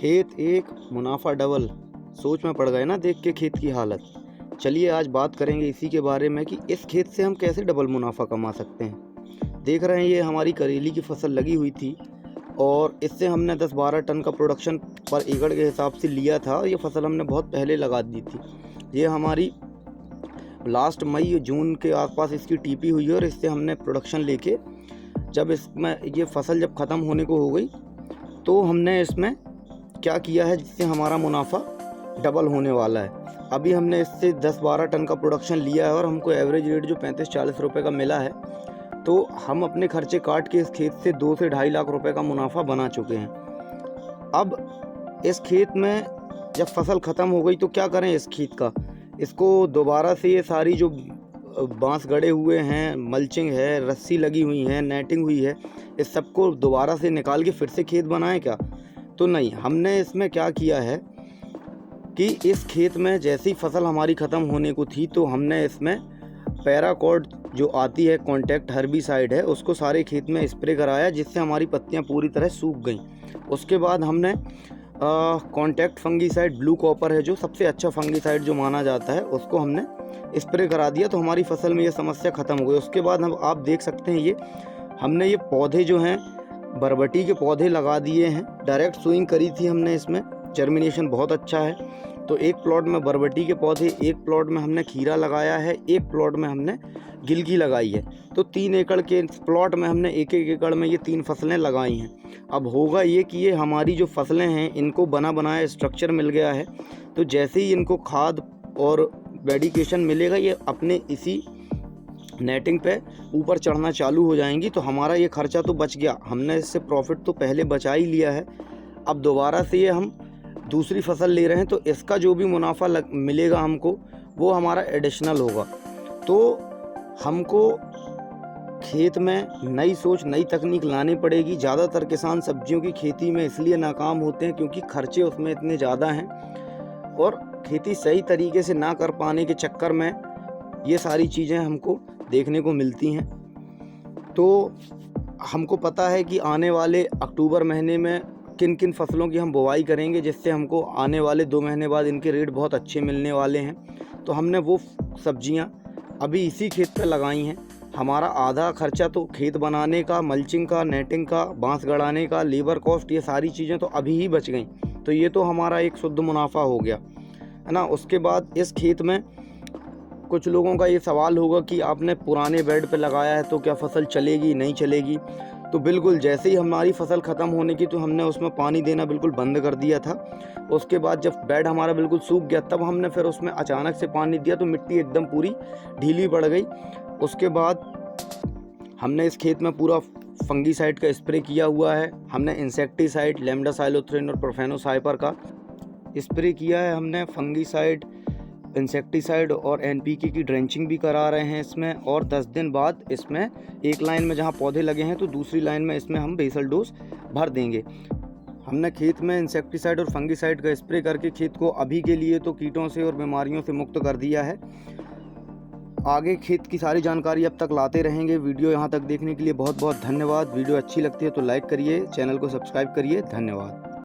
खेत एक मुनाफा डबल, सोच में पड़ गए ना देख के खेत की हालत। चलिए आज बात करेंगे इसी के बारे में कि इस खेत से हम कैसे डबल मुनाफा कमा सकते हैं। देख रहे हैं ये हमारी करेली की फसल लगी हुई थी और इससे हमने 10-12 टन का प्रोडक्शन पर एकड़ के हिसाब से लिया था। ये फसल हमने बहुत पहले लगा दी थी। ये हमारी लास्ट मई जून के आसपास इसकी टीपी हुई है और इससे हमने प्रोडक्शन लेके जब इसमें ये फसल जब ख़त्म होने को हो गई तो हमने इसमें क्या किया है जिससे हमारा मुनाफा डबल होने वाला है। अभी हमने इससे 10-12 टन का प्रोडक्शन लिया है और हमको एवरेज रेट जो 35-40 रुपये का मिला है, तो हम अपने खर्चे काट के इस खेत से 2 से 2.5 लाख रुपए का मुनाफा बना चुके हैं। अब इस खेत में जब फसल ख़त्म हो गई तो क्या करें इस खेत का, इसको दोबारा से ये सारी जो बांस गड़े हुए हैं, मल्चिंग है, रस्सी लगी हुई है, नेटिंग हुई है, इस सबको दोबारा से निकाल के फिर से खेत बनाएं क्या? तो नहीं, हमने इसमें क्या किया है कि इस खेत में जैसी ही फसल हमारी ख़त्म होने को थी तो हमने इसमें पैराकॉर्ड जो आती है कॉन्टैक्ट हर्बिसाइड है उसको सारे खेत में स्प्रे कराया जिससे हमारी पत्तियां पूरी तरह सूख गईं। उसके बाद हमने कॉन्टैक्ट फंगीसाइड ब्लू कॉपर है जो सबसे अच्छा फंगीसाइड जो माना जाता है उसको हमने स्प्रे करा दिया तो हमारी फसल में ये समस्या ख़त्म हो गई। उसके बाद हम आप देख सकते हैं ये हमने ये पौधे जो हैं बरबटी के पौधे लगा दिए हैं। डायरेक्ट सोइंग करी थी हमने, इसमें जर्मिनेशन बहुत अच्छा है। तो एक प्लॉट में बरबटी के पौधे, एक प्लॉट में हमने खीरा लगाया है, एक प्लॉट में हमने गिलकी लगाई है। तो 3 एकड़ के प्लॉट में हमने 1-1 एकड़ में ये 3 फसलें लगाई हैं। अब होगा ये कि ये हमारी जो फसलें हैं इनको बना बनाया स्ट्रक्चर मिल गया है, तो जैसे ही इनको खाद और मेडिकेशन मिलेगा ये अपने इसी नेटिंग पे ऊपर चढ़ना चालू हो जाएंगी। तो हमारा ये खर्चा तो बच गया, हमने इससे प्रॉफिट तो पहले बचा ही लिया है। अब दोबारा से ये हम दूसरी फसल ले रहे हैं तो इसका जो भी मुनाफा मिलेगा हमको वो हमारा एडिशनल होगा। तो हमको खेत में नई सोच, नई तकनीक लानी पड़ेगी। ज़्यादातर किसान सब्जियों की खेती में इसलिए नाकाम होते हैं क्योंकि खर्चे उसमें इतने ज़्यादा हैं और खेती सही तरीके से ना कर पाने के चक्कर में ये सारी चीज़ें हमको देखने को मिलती हैं। तो हमको पता है कि आने वाले अक्टूबर महीने में किन किन फसलों की हम बुवाई करेंगे जिससे हमको आने वाले 2 महीने बाद इनके रेट बहुत अच्छे मिलने वाले हैं। तो हमने वो सब्जियां अभी इसी खेत पे लगाई हैं। हमारा आधा खर्चा तो खेत बनाने का, मल्चिंग का, नेटिंग का, बांस गड़ाने का, लेबर कॉस्ट, ये सारी चीज़ें तो अभी ही बच गई। तो ये तो हमारा एक शुद्ध मुनाफा हो गया है ना। उसके बाद इस खेत में कुछ लोगों का ये सवाल होगा कि आपने पुराने बेड पे लगाया है तो क्या फसल चलेगी नहीं चलेगी। तो बिल्कुल, जैसे ही हमारी फसल ख़त्म होने की तो हमने उसमें पानी देना बिल्कुल बंद कर दिया था। उसके बाद जब बेड हमारा बिल्कुल सूख गया तब हमने फिर उसमें अचानक से पानी दिया तो मिट्टी एकदम पूरी ढीली पड़ गई। उसके बाद हमने इस खेत में पूरा फंगीसाइड का स्प्रे किया हुआ है। हमने इंसेक्टिसाइड लैम्डासाइलोथ्रिन और प्रोफेनोसाइपर का स्प्रे किया है। हमने फंगीसाइड, इंसेक्टिसाइड और एनपीके की ड्रेंचिंग भी करा रहे हैं इसमें। और 10 दिन बाद इसमें एक लाइन में जहां पौधे लगे हैं तो दूसरी लाइन में इसमें हम बेसल डोज भर देंगे। हमने खेत में इंसेक्टिसाइड और फंगीसाइड का स्प्रे करके खेत को अभी के लिए तो कीटों से और बीमारियों से मुक्त कर दिया है। आगे खेत की सारी जानकारी अब तक लाते रहेंगे। वीडियो यहाँ तक देखने के लिए बहुत बहुत धन्यवाद। वीडियो अच्छी लगती है तो लाइक करिए, चैनल को सब्सक्राइब करिए। धन्यवाद।